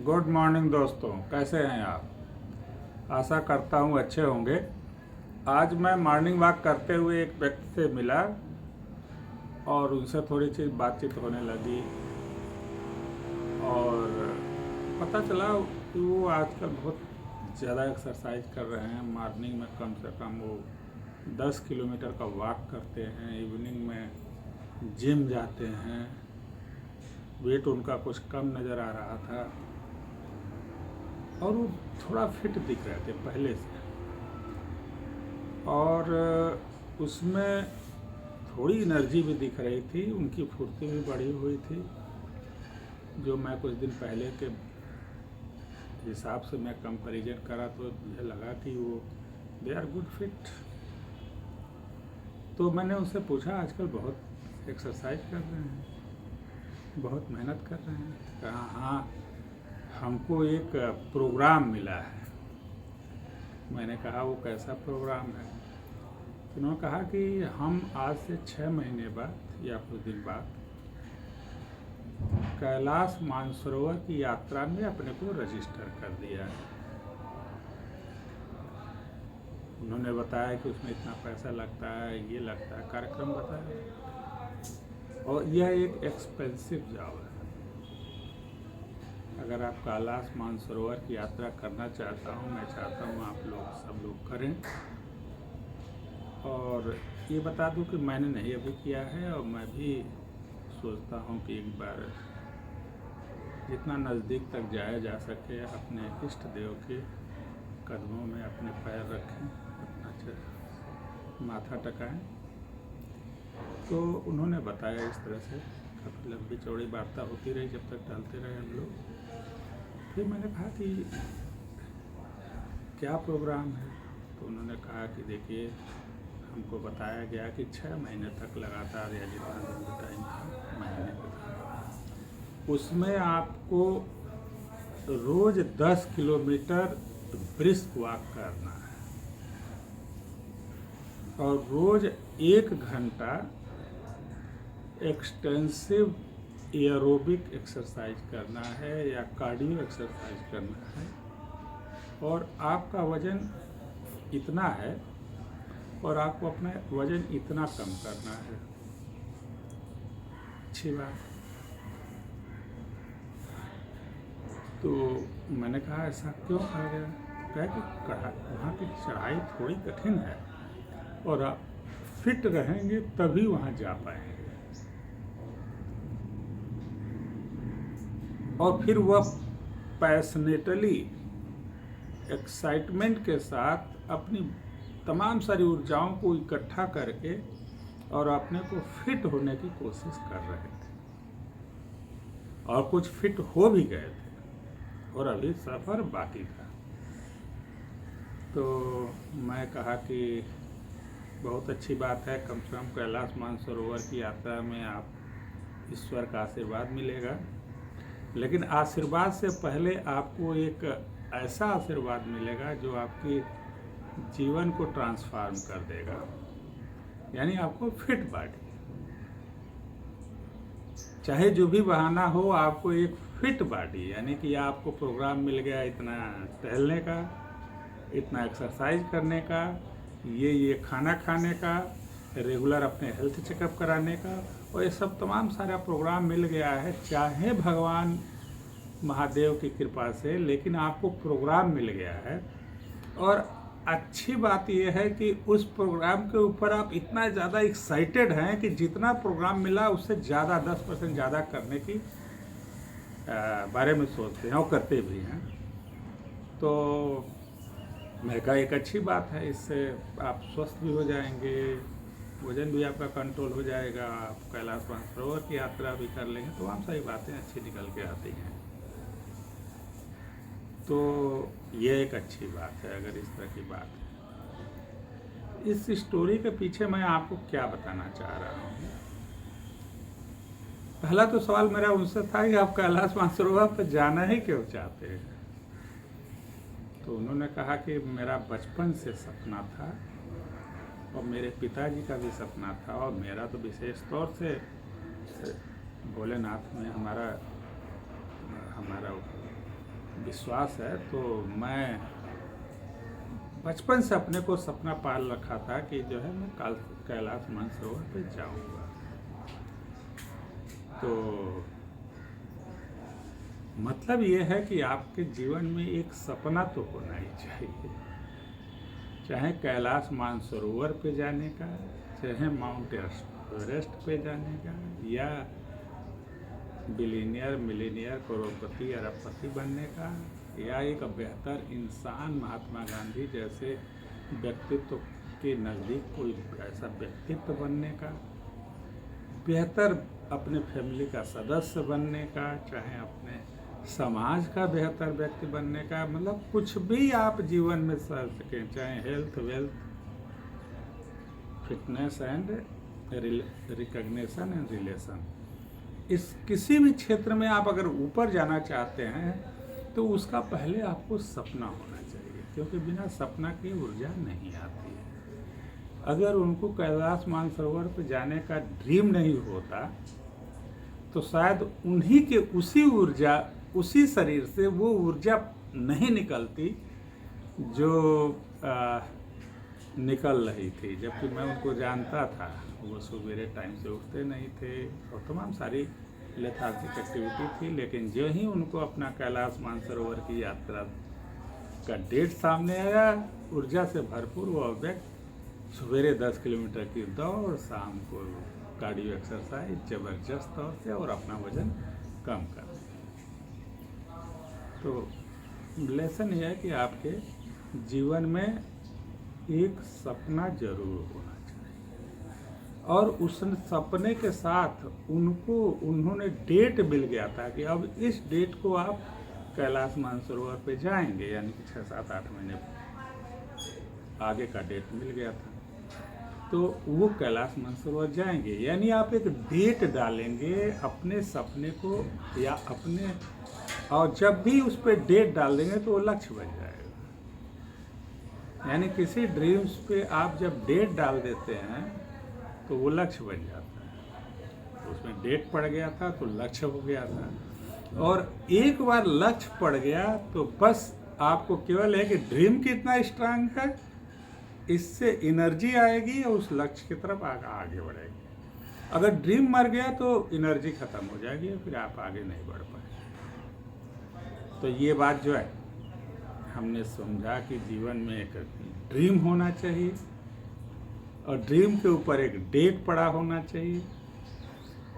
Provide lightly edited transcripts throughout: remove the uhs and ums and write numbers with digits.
Good morning दोस्तों, कैसे हैं आप। आशा करता हूँ अच्छे होंगे। आज मैं मॉर्निंग वॉक करते हुए एक व्यक्ति से मिला और उनसे थोड़ी सी बातचीत होने लगी और पता चला कि वो आजकल बहुत ज़्यादा एक्सरसाइज कर रहे हैं। मॉर्निंग में कम से कम वो 10 किलोमीटर का वॉक करते हैं, इवनिंग में जिम जाते हैं। वेट उनका कुछ कम नज़र आ रहा था और वो थोड़ा फिट दिख रहे थे पहले से, और उसमें थोड़ी एनर्जी भी दिख रही थी, उनकी फुर्ती भी बढ़ी हुई थी। जो मैं कुछ दिन पहले के हिसाब से मैं कंपैरिजन करा तो मुझे लगा कि वो दे आर गुड फिट। तो मैंने उनसे पूछा, आजकल बहुत एक्सरसाइज कर रहे हैं, बहुत मेहनत कर रहे हैं। कहा हाँ, हमको एक प्रोग्राम मिला है। मैंने कहा वो कैसा प्रोग्राम है। उन्होंने कहा कि हम आज से 6 महीने बाद या कुछ दिन बाद कैलाश मानसरोवर की यात्रा में अपने को रजिस्टर कर दिया है। उन्होंने बताया कि उसमें इतना पैसा लगता है, ये लगता है, कार्यक्रम बताया। और यह एक एक्सपेंसिव जॉब है। अगर आप कैलाश मानसरोवर की यात्रा करना चाहता हूँ, मैं चाहता हूँ आप लोग सब लोग करें। और ये बता दूं कि मैंने नहीं अभी किया है, और मैं भी सोचता हूँ कि एक बार जितना नज़दीक तक जाया जा सके अपने इष्ट देव के कदमों में अपने पैर रखें, अपना माथा टकाएं। तो उन्होंने बताया इस तरह से। काफ़ी लंबी चौड़ी वार्ता होती रही जब तक टहलते रहे हम लोग। फिर मैंने कहा कि क्या प्रोग्राम है। तो उन्होंने कहा कि देखिए, हमको बताया गया कि 6 महीने तक लगातार या जितना दिन का टाइम था, महीने का था, उसमें आपको रोज़ 10 किलोमीटर ब्रिस्क वॉक करना है और रोज़ 1 घंटा एक्सटेंसिव एरोबिक एक्सरसाइज करना है या कार्डियो एक्सरसाइज करना है। और आपका वज़न इतना है और आपको अपना वज़न इतना कम करना है। अच्छी बात। तो मैंने कहा ऐसा क्यों कहा गया। कहा कि वहाँ की चढ़ाई थोड़ी कठिन है और आप फिट रहेंगे तभी वहाँ जा पाएंगे। और फिर वह पैशनेटली, एक्साइटमेंट के साथ अपनी तमाम सारी ऊर्जाओं को इकट्ठा करके और अपने को फिट होने की कोशिश कर रहे थे, और कुछ फिट हो भी गए थे और अभी सफ़र बाकी था। तो मैं कहा कि बहुत अच्छी बात है, कम से कम कैलाश मानसरोवर की यात्रा में आप ईश्वर का आशीर्वाद मिलेगा। लेकिन आशीर्वाद से पहले आपको एक ऐसा आशीर्वाद मिलेगा जो आपके जीवन को ट्रांसफॉर्म कर देगा, यानी आपको फिट बॉडी। चाहे जो भी बहाना हो, आपको एक फिट बॉडी, यानी कि आपको प्रोग्राम मिल गया इतना टहलने का, इतना एक्सरसाइज करने का, ये खाना खाने का, रेगुलर अपने हेल्थ चेकअप कराने का, और ये सब तमाम सारा प्रोग्राम मिल गया है। चाहे भगवान महादेव की कृपा से, लेकिन आपको प्रोग्राम मिल गया है। और अच्छी बात यह है कि उस प्रोग्राम के ऊपर आप इतना ज़्यादा एक्साइटेड हैं कि जितना प्रोग्राम मिला उससे ज़्यादा 10% ज़्यादा करने की बारे में सोचते हैं और करते भी हैं। तो मैं कहा एक अच्छी बात है, इससे आप स्वस्थ भी हो जाएंगे, वजन भी आपका कंट्रोल हो जाएगा, आप कैलाश मानसरोवर की यात्रा भी कर लेंगे, तो तमाम सारी बातें अच्छी निकल के आती हैं। तो ये एक अच्छी बात है। अगर इस तरह की बात है, इस स्टोरी के पीछे मैं आपको क्या बताना चाह रहा हूँ। पहला तो सवाल मेरा उनसे था कि आप कैलाश मानसरोवर पर जाना ही क्यों चाहते हैं। तो उन्होंने कहा कि मेरा बचपन से सपना था और मेरे पिताजी का भी सपना था, और मेरा तो विशेष तौर से भोलेनाथ में हमारा विश्वास है। तो मैं बचपन से अपने को सपना पाल रखा था कि जो है मैं कैलाश मानसरोवर पे जाऊंगा। तो मतलब ये है कि आपके जीवन में एक सपना तो होना ही चाहिए, चाहे कैलाश मानसरोवर पे जाने का, चाहे माउंट एवरेस्ट पे जाने का, या बिलियनियर मिलीनियर करोड़पति अरबपति बनने का, या एक बेहतर इंसान महात्मा गांधी जैसे व्यक्तित्व के नज़दीक कोई ऐसा व्यक्तित्व बनने का, बेहतर अपने फैमिली का सदस्य बनने का, चाहे अपने समाज का बेहतर व्यक्ति बनने का, मतलब कुछ भी आप जीवन में कर सकें, चाहे health, wealth, fitness and recognition and relation, इस किसी भी क्षेत्र में आप अगर ऊपर जाना चाहते हैं तो उसका पहले आपको सपना होना चाहिए, क्योंकि बिना सपना की ऊर्जा नहीं आती है। अगर उनको कैलाश मानसरोवर पर जाने का ड्रीम नहीं होता तो शायद उन्हीं के उसी शरीर से वो ऊर्जा नहीं निकलती जो निकल रही थी। जबकि मैं उनको जानता था, वो सवेरे टाइम से उठते नहीं थे और तमाम सारी लेथार्जिक एक्टिविटी थी, लेकिन जो ही उनको अपना कैलाश मानसरोवर की यात्रा का डेट सामने आया, ऊर्जा से भरपूर वो व्यक्ति सवेरे 10 किलोमीटर की दौड़, शाम को कार्डियो एक्सरसाइज जबरदस्त तौर से, और अपना वजन कम कर। तो लेसन यह है कि आपके जीवन में एक सपना जरूर होना चाहिए, और उस सपने के साथ उन्होंने डेट मिल गया था कि अब इस डेट को आप कैलाश मानसरोवर पे जाएंगे, यानी कि 6, 7, 8 महीने आगे का डेट मिल गया था, तो वो कैलाश मानसरोवर जाएंगे। यानी आप एक डेट डालेंगे अपने सपने को, या अपने, और जब भी उस पर डेट डाल देंगे तो वो लक्ष्य बन जाएगा। यानी किसी ड्रीम्स पे आप जब डेट डाल देते हैं तो वो लक्ष्य बन जाता है। तो उसमें डेट पड़ गया था तो लक्ष्य हो गया था, और एक बार लक्ष्य पड़ गया तो बस आपको केवल है कि ड्रीम कितना स्ट्रांग है, इससे एनर्जी आएगी और उस लक्ष्य की तरफ आगे बढ़ेगी। अगर ड्रीम मर गया तो एनर्जी खत्म हो जाएगी, फिर आप आगे नहीं बढ़ पाएंगे। तो ये बात जो है हमने समझा कि जीवन में एक ड्रीम होना चाहिए, और ड्रीम के ऊपर एक डेट पड़ा होना चाहिए,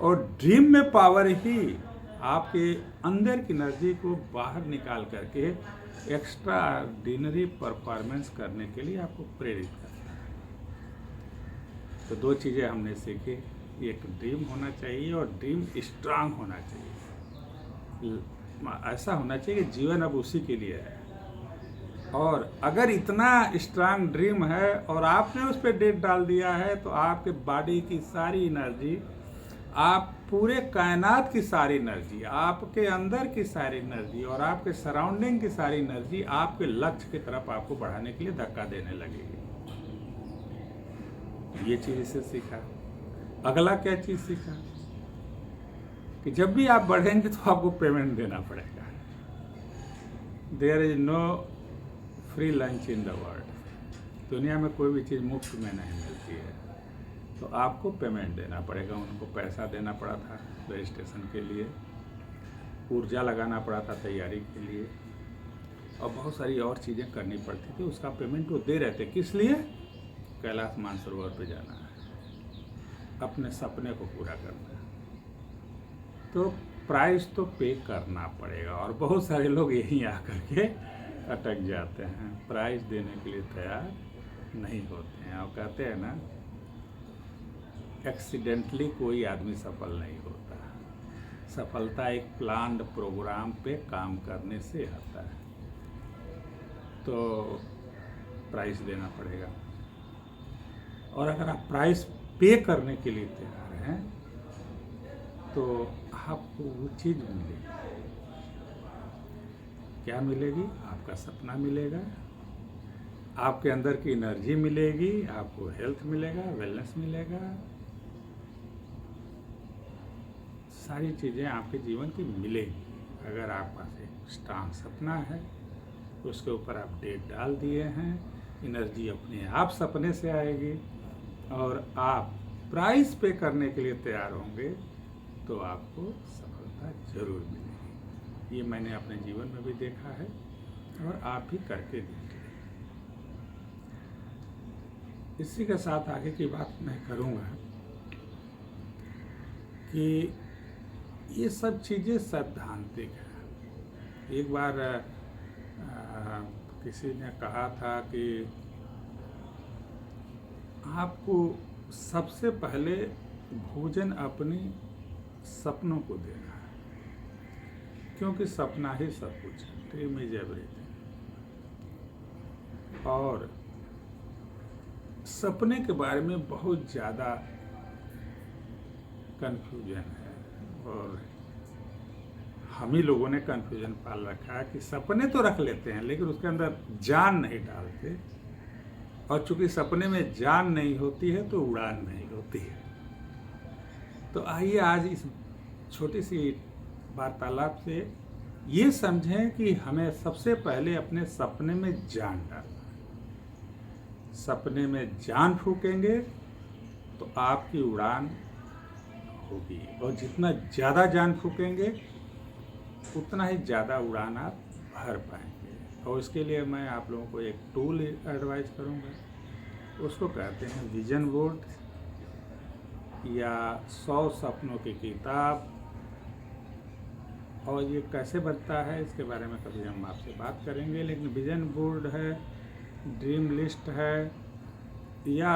और ड्रीम में पावर ही आपके अंदर की एनर्जी को बाहर निकाल करके एक्स्ट्रा ऑर्डिनरी परफॉर्मेंस करने के लिए आपको प्रेरित करता है। तो 2 चीज़ें हमने सीखी, एक ड्रीम होना चाहिए और ड्रीम स्ट्रांग होना चाहिए। ऐसा होना चाहिए कि जीवन अब उसी के लिए है, और अगर इतना स्ट्रांग ड्रीम है और आपने उस पर डेट डाल दिया है तो आपके बॉडी की सारी एनर्जी, आप पूरे कायनात की सारी एनर्जी, आपके अंदर की सारी एनर्जी और आपके सराउंडिंग की सारी एनर्जी आपके लक्ष्य की तरफ आपको बढ़ाने के लिए धक्का देने लगेगी। ये चीज़ इससे सीखा। अगला क्या चीज़ सीखा कि जब भी आप बढ़ेंगे तो आपको पेमेंट देना पड़ेगा। There is no free lunch in the world. दुनिया में कोई भी चीज़ मुफ्त में नहीं मिलती है, तो आपको पेमेंट देना पड़ेगा। उनको पैसा देना पड़ा था रजिस्ट्रेशन के लिए, ऊर्जा लगाना पड़ा था तैयारी के लिए, और बहुत सारी और चीज़ें करनी पड़ती थी। उसका पेमेंट वो दे रहे थे। किस लिए? कैलाश मानसरोवर पे जाना है, अपने सपने को पूरा करना है, तो प्राइस तो पे करना पड़ेगा। और बहुत सारे लोग यहीं आकर के अटक जाते हैं, प्राइस देने के लिए तैयार नहीं होते हैं, और कहते हैं ना, एक्सीडेंटली कोई आदमी सफल नहीं होता। सफलता एक प्लान्ड प्रोग्राम पे काम करने से आता है। तो प्राइस देना पड़ेगा, और अगर आप प्राइस पे करने के लिए तैयार हैं तो आपको वो चीज़ मिलेगी। क्या मिलेगी? आपका सपना मिलेगा, आपके अंदर की एनर्जी मिलेगी, आपको हेल्थ मिलेगा, वेलनेस मिलेगा, सारी चीज़ें आपके जीवन की मिलेगी। अगर आपके पास एक स्ट्रांग सपना है, उसके ऊपर आप डेट डाल दिए हैं, एनर्जी अपने आप सपने से आएगी और आप प्राइस पे करने के लिए तैयार होंगे तो आपको सफलता जरूर मिलेगी। ये मैंने अपने जीवन में भी देखा है और आप भी करके देखिए। इसी के साथ आगे की बात मैं करूँगा कि ये सब चीज़ें सैद्धांतिक हैं। एक बार किसी ने कहा था कि आपको सबसे पहले भोजन अपने सपनों को देना है, क्योंकि सपना ही सब कुछ है। Dream is everything. और सपने के बारे में बहुत ज़्यादा कन्फ्यूजन है और हम ही लोगों ने कन्फ्यूजन पाल रखा है कि सपने तो रख लेते हैं लेकिन उसके अंदर जान नहीं डालते, और चूंकि सपने में जान नहीं होती है तो उड़ान नहीं होती है। तो आइए आज इस छोटी सी वार्तालाप से ये समझें कि हमें सबसे पहले अपने सपने में जान डालना है। सपने में जान फूकेंगे तो आपकी उड़ान होगी, और जितना ज़्यादा जान फूकेंगे उतना ही ज़्यादा उड़ान आप भर पाएंगे। और इसके लिए मैं आप लोगों को एक टूल एडवाइस करूँगा, उसको कहते हैं विजन बोर्ड या 100 सपनों की किताब। और ये कैसे बनता है इसके बारे में कभी हम आपसे बात करेंगे, लेकिन विजन बोर्ड है, ड्रीम लिस्ट है, या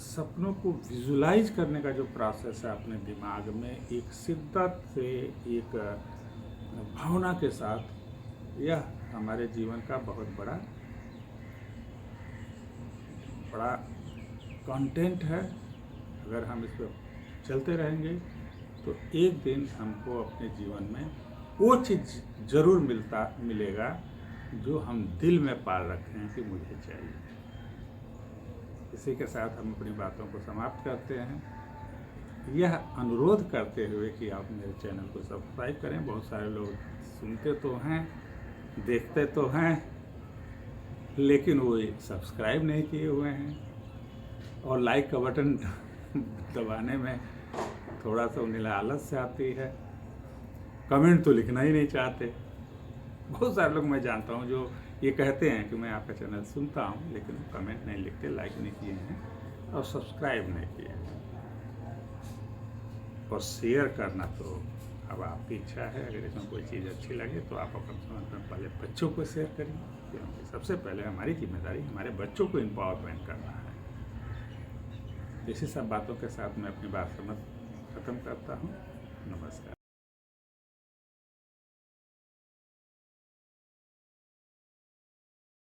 सपनों को विजुलाइज करने का जो प्रोसेस है अपने दिमाग में एक शिद्दत से, एक भावना के साथ, यह हमारे जीवन का बहुत बड़ा कंटेंट है। अगर हम इस पर चलते रहेंगे तो एक दिन हमको अपने जीवन में वो चीज़ ज़रूर मिलेगा जो हम दिल में पाल रखे हैं कि मुझे चाहिए। इसी के साथ हम अपनी बातों को समाप्त करते हैं, यह अनुरोध करते हुए कि आप मेरे चैनल को सब्सक्राइब करें। बहुत सारे लोग सुनते तो हैं, देखते तो हैं, लेकिन वो सब्सक्राइब नहीं किए हुए हैं, और लाइक का बटन दबाने में थोड़ा सा उन्हें आलस से आती है। कमेंट तो लिखना ही नहीं चाहते। बहुत सारे लोग मैं जानता हूँ जो ये कहते हैं कि मैं आपका चैनल सुनता हूँ, लेकिन वो कमेंट नहीं लिखते, लाइक नहीं किए हैं और सब्सक्राइब नहीं किए हैं। और शेयर करना तो अब आपकी इच्छा है। अगर इसमें कोई चीज़ अच्छी लगे तो आप अपने पहले बच्चों को शेयर करिए, क्योंकि सबसे पहले हमारी जिम्मेदारी हमारे बच्चों को एम्पावरमेंट करना है। इसी सब बातों के साथ मैं अपनी बात खत्म करता हूँ। नमस्कार।